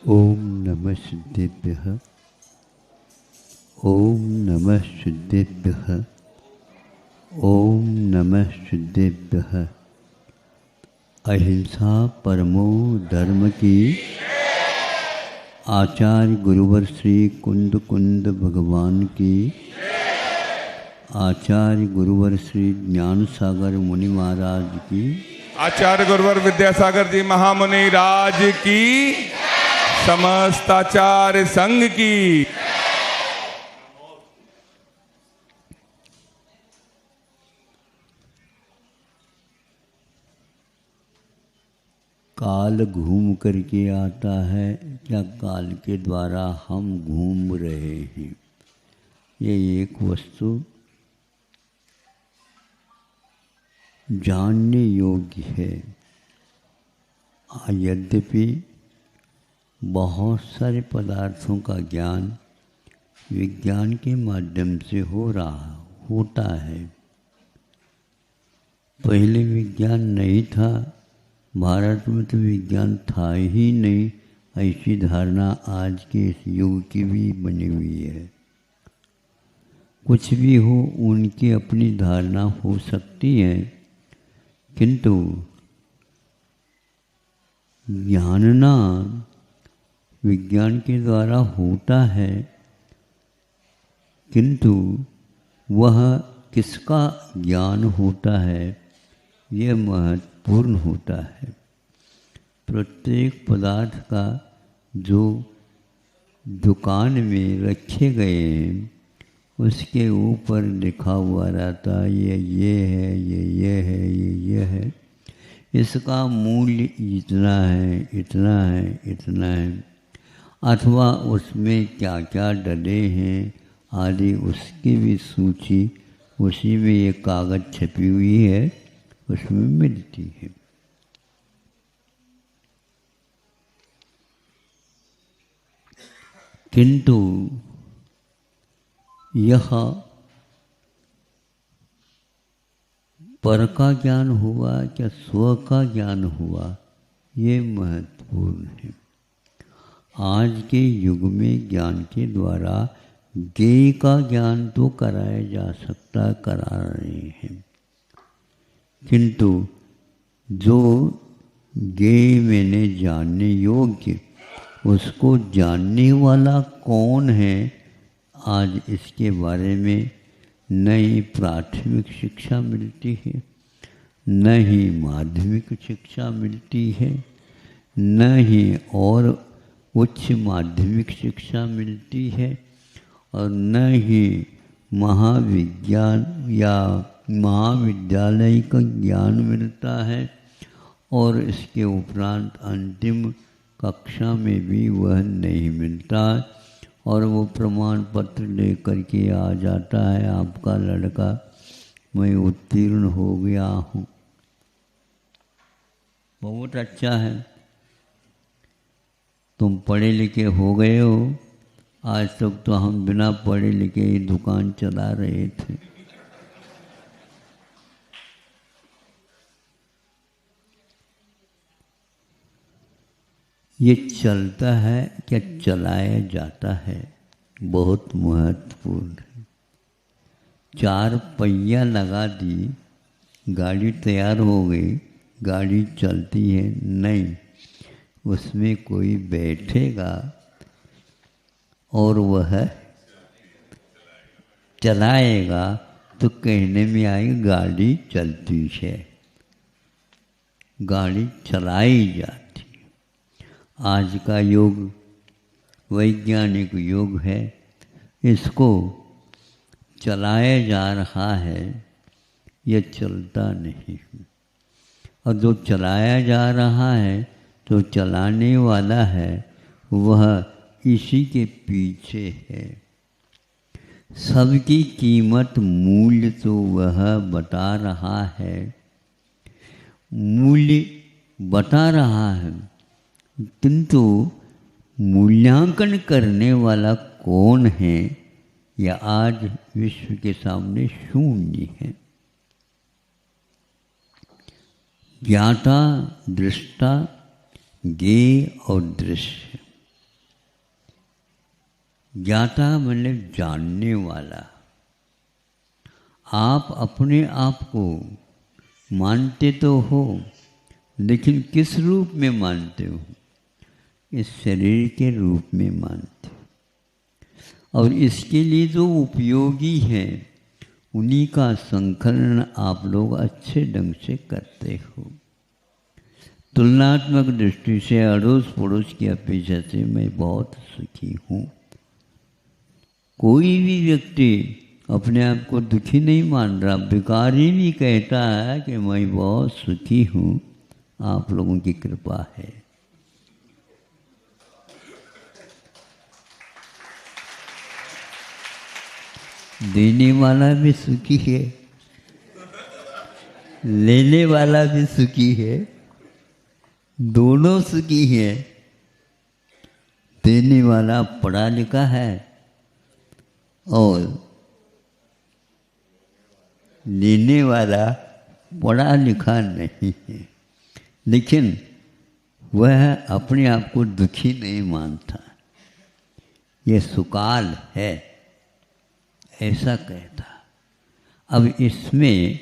ओम नमः सिद्धेभ्यः। ओम नमः सिद्धेभ्यः। ओम नमः सिद्धेभ्यः। अहिंसा परमो धर्म की। आचार्य गुरुवर श्री कुंद कुंद भगवान की। आचार्य गुरुवर श्री ज्ञान सागर मुनि महाराज की। आचार्य गुरुवर विद्यासागर जी महामुनि राज की। समस्त आचार्य संघ की। काल घूम करके आता है क्या काल के द्वारा हम घूम रहे हैं? ये एक वस्तु जानने योग्य है। यद्यपि बहुत सारे पदार्थों का ज्ञान विज्ञान के माध्यम से होता है। पहले विज्ञान नहीं था, भारत में तो विज्ञान था ही नहीं, ऐसी धारणा आज के इस युग की भी बनी हुई है। कुछ भी हो, उनकी अपनी धारणा हो सकती है, किंतु जानना विज्ञान के द्वारा होता है, किंतु वह किसका ज्ञान होता है, यह महत्वपूर्ण होता है। प्रत्येक पदार्थ का जो दुकान में रखे गए हैं उसके ऊपर लिखा हुआ रहता है ये है, ये है, ये है, इसका मूल्य इतना है, इतना है, इतना है, अथवा उसमें क्या क्या डले हैं आदि उसकी भी सूची उसी में ये कागज़ छपी हुई है, उसमें मिलती है। किंतु यह पर का ज्ञान हुआ क्या स्व का ज्ञान हुआ, ये महत्वपूर्ण है। आज के युग में ज्ञान के द्वारा ज्ञेय का ज्ञान तो कराया जा सकता, करा रहे हैं, किंतु जो ज्ञेय मैंने जानने योग्य, उसको जानने वाला कौन है, आज इसके बारे में न ही प्राथमिक शिक्षा मिलती है, न ही माध्यमिक शिक्षा मिलती है, न ही और उच्च माध्यमिक शिक्षा मिलती है, और न ही महाविज्ञान या महाविद्यालय का ज्ञान मिलता है, और इसके उपरांत अंतिम कक्षा में भी वह नहीं मिलता, और वो प्रमाण पत्र लेकर के आ जाता है, आपका लड़का मैं उत्तीर्ण हो गया हूँ। बहुत अच्छा है, तुम पढ़े लिखे हो गए हो। आज तक तो हम बिना पढ़े लिखे ही दुकान चला रहे थे। ये चलता है क्या चलाया जाता है, बहुत महत्वपूर्ण है। 4 पहिया लगा दी, गाड़ी तैयार हो गई, गाड़ी चलती है नहीं, उसमें कोई बैठेगा और वह चलाएगा तो कहने में आएगी गाड़ी चलती है, गाड़ी चलाई जाती है। आज का युग वैज्ञानिक युग है, इसको चलाया जा रहा है, यह चलता नहीं है। और जो चलाया जा रहा है, तो चलाने वाला है, वह इसी के पीछे है। सबकी कीमत मूल्य तो वह बता रहा है, मूल्य बता रहा है, किंतु मूल्यांकन करने वाला कौन है, यह आज विश्व के सामने शून्य है। ज्ञाता, दृष्टा, ज्ञेय और दृश्य, ज्ञाता मतलब जानने वाला। आप अपने आप को मानते तो हो, लेकिन किस रूप में मानते हो? इस शरीर के रूप में मानते हो। और इसके लिए जो उपयोगी है उन्हीं का संकलन आप लोग अच्छे ढंग से करते हो। तुलनात्मक दृष्टि से अड़ोस पड़ोस की अपेक्षा से मैं बहुत सुखी हूँ। कोई भी व्यक्ति अपने आप को दुखी नहीं मान रहा। भिखारी भी कहता है कि मैं बहुत सुखी हूँ, आप लोगों की कृपा है। देने वाला भी सुखी है, लेने वाला भी सुखी है, दोनों सुखी है। देने वाला पढ़ा लिखा है और लेने वाला पढ़ा लिखा नहीं है, लेकिन वह अपने आप को दुखी नहीं मानता। यह सुकाल है, ऐसा कहता। अब इसमें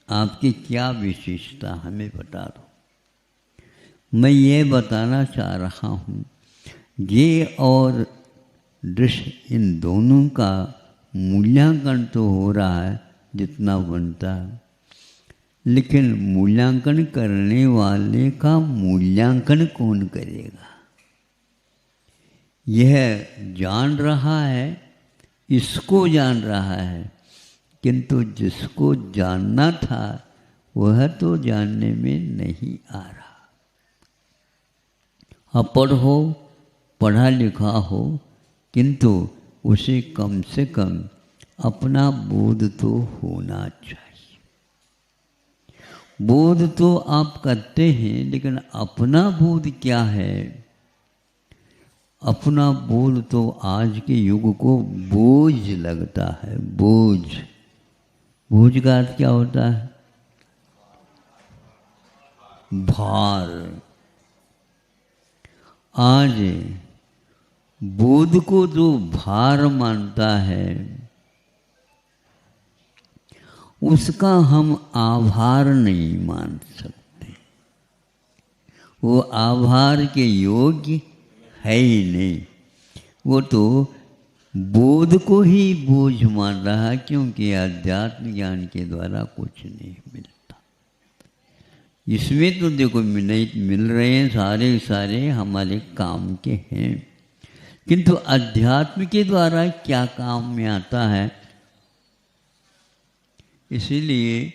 आपकी क्या विशेषता हमें बता दो। मैं ये बताना चाह रहा हूँ, ये और दृश्य इन दोनों का मूल्यांकन तो हो रहा है जितना बनता है, लेकिन मूल्यांकन करने वाले का मूल्यांकन कौन करेगा? यह जान रहा है, इसको जान रहा है, किंतु जिसको जानना था वह तो जानने में नहीं आ रहा। अपढ़ हो, पढ़ा लिखा हो, किंतु उसे कम से कम अपना बोध तो होना चाहिए। बोध तो आप करते हैं, लेकिन अपना बोध क्या है? अपना बोध तो आज के युग को बोझ लगता है। बोझ, बोझ का अर्थ क्या होता है? भार। आज बोध को जो भार मानता है उसका हम आभार नहीं मान सकते। वो आभार के योग्य है ही नहीं। वो तो बोध को ही बोझ मान रहा है, क्योंकि अध्यात्म ज्ञान के द्वारा कुछ नहीं मिलता। इसमें तो देखो मिल रहे हैं, सारे सारे हमारे काम के हैं, किंतु अध्यात्म के द्वारा क्या काम में आता है? इसीलिए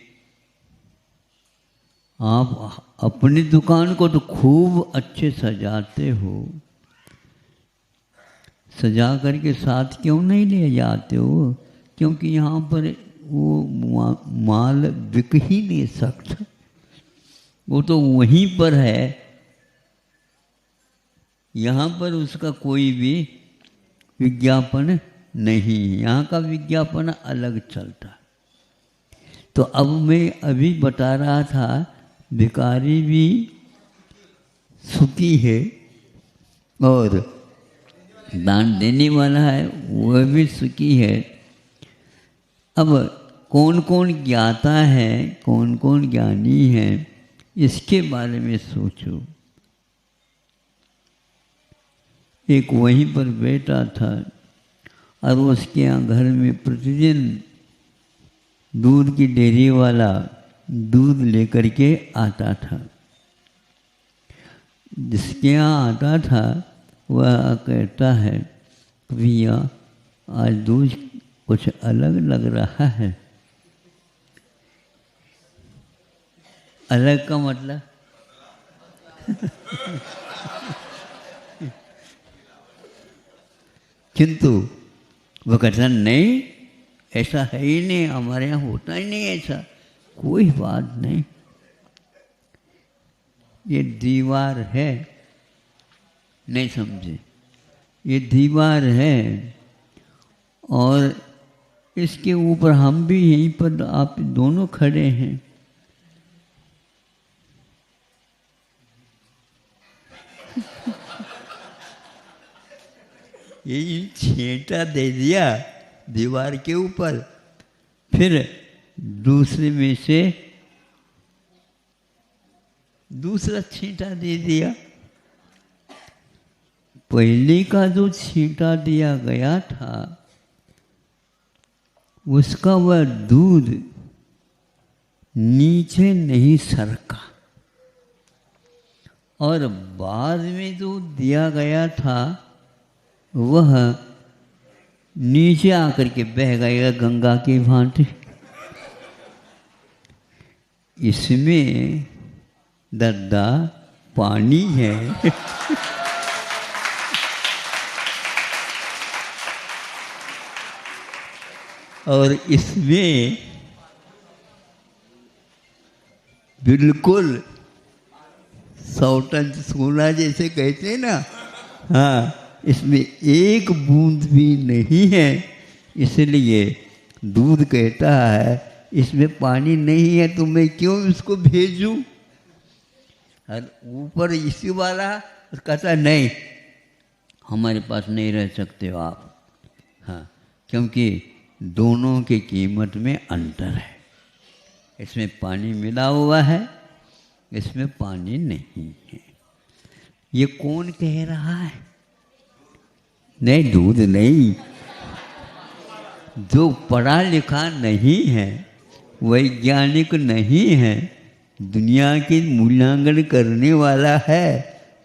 आप अपनी दुकान को तो खूब अच्छे सजाते हो, सजा करके साथ क्यों नहीं ले जाते हो? क्योंकि यहाँ पर वो माल बिक ही नहीं सकता, वो तो वहीं पर है। यहाँ पर उसका कोई भी विज्ञापन नहीं, यहाँ का विज्ञापन अलग चलता। तो अब मैं अभी बता रहा था, भिखारी भी सुखी है और दान देने वाला है वह भी सुखी है। अब कौन कौन ज्ञाता है, कौन कौन ज्ञानी है, इसके बारे में सोचो। एक वहीं पर बैठा था और उसके यहाँ घर में प्रतिदिन दूध की डेयरी वाला दूध लेकर के आता था। जिसके यहाँ आता था वह कहता है, भैया आज दूध कुछ अलग लग रहा है। अलग का मतलब किंतु वह कहता नहीं, ऐसा है ही नहीं, हमारे यहाँ होता ही नहीं ऐसा। कोई बात नहीं, ये दीवार है, नहीं समझे? ये दीवार है और इसके ऊपर हम भी यहीं पर आप दोनों खड़े हैं। ये छींटा दे दिया दीवार के ऊपर, फिर दूसरे में से दूसरा छींटा दे दिया। पहले का जो छींटा दिया गया था उसका वह दूध नीचे नहीं सरका, और बाद में जो दिया गया था वह नीचे आकर के बह गया गंगा की भांति। इसमें दद्दा पानी है और इसमें बिल्कुल 100 टन सोना जैसे कहते हैं ना, हाँ, इसमें एक बूंद भी नहीं है। इसलिए दूध कहता है इसमें पानी नहीं है तो मैं क्यों इसको भेजूं। और ऊपर इसी वाला कहता नहीं, हमारे पास नहीं रह सकते हो आप, हाँ, क्योंकि दोनों की कीमत में अंतर है। इसमें पानी मिला हुआ है, इसमें पानी नहीं है। ये कौन कह रहा है? नहीं, दूध नहीं। जो पढ़ा लिखा नहीं है, वैज्ञानिक नहीं है, दुनिया की मूल्यांकन करने वाला है,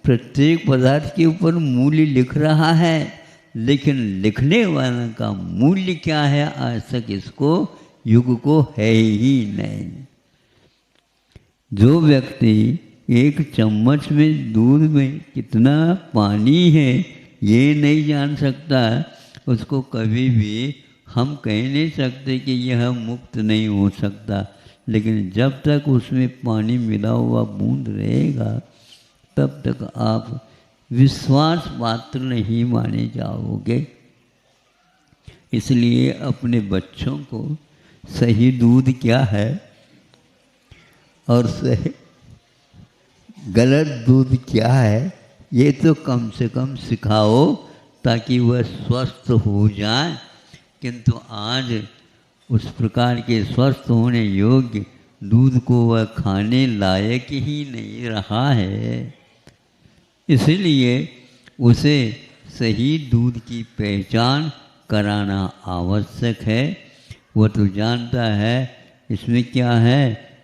प्रत्येक पदार्थ के ऊपर मूल्य लिख रहा है, लेकिन लिखने वाला का मूल्य क्या है आज तक इसको युग को है ही नहीं। जो व्यक्ति एक चम्मच में दूध में कितना पानी है ये नहीं जान सकता, उसको कभी भी हम कह नहीं सकते कि यह मुक्त नहीं हो सकता। लेकिन जब तक उसमें पानी मिला हुआ बूंद रहेगा तब तक आप विश्वास पात्र नहीं माने जाओगे। इसलिए अपने बच्चों को सही दूध क्या है और सही गलत दूध क्या है ये तो कम से कम सिखाओ ताकि वह स्वस्थ हो जाए। किंतु आज उस प्रकार के स्वस्थ होने योग्य दूध को वह खाने लायक ही नहीं रहा है। इसलिए उसे सही दूध की पहचान कराना आवश्यक है। वह तो जानता है इसमें क्या है,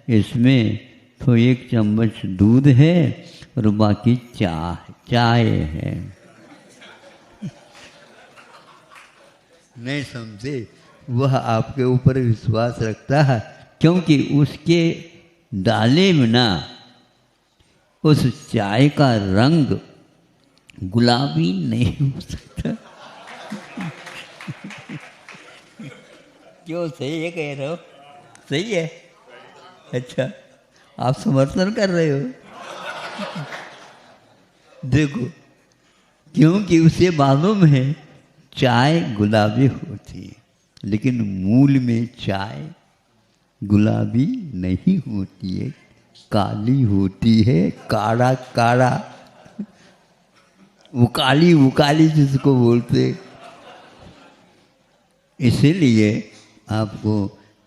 इसमें तो 1 चम्मच दूध है और बाकी चाय है। नहीं समझे, वह आपके ऊपर विश्वास रखता है क्योंकि उसके डाले में ना उस चाय का रंग गुलाबी नहीं हो सकता। क्यों, सही है कह रहे हो? सही है, अच्छा, आप समर्थन कर रहे हो। देखो, क्योंकि उसे मालूम है चाय गुलाबी होती है, लेकिन मूल में चाय गुलाबी नहीं होती है, काली होती है, काड़ा काड़ा, उकाली उकाली जिसको बोलते। इसीलिए आपको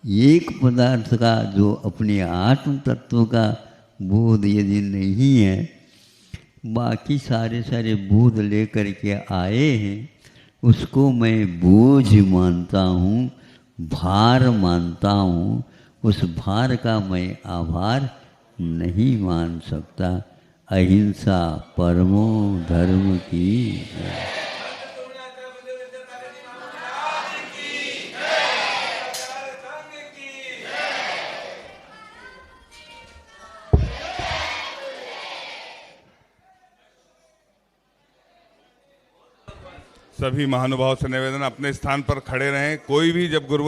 एक पदार्थ का जो अपने आत्म तत्व का बोध यदि नहीं है, बाकी सारे बोध लेकर के आए हैं, उसको मैं बोझ मानता हूँ, भार मानता हूँ, उस भार का मैं आभार नहीं मान सकता। अहिंसा परमो धर्म की। सभी महानुभाव से निवेदन अपने स्थान पर खड़े रहें। कोई भी जब गुरुवर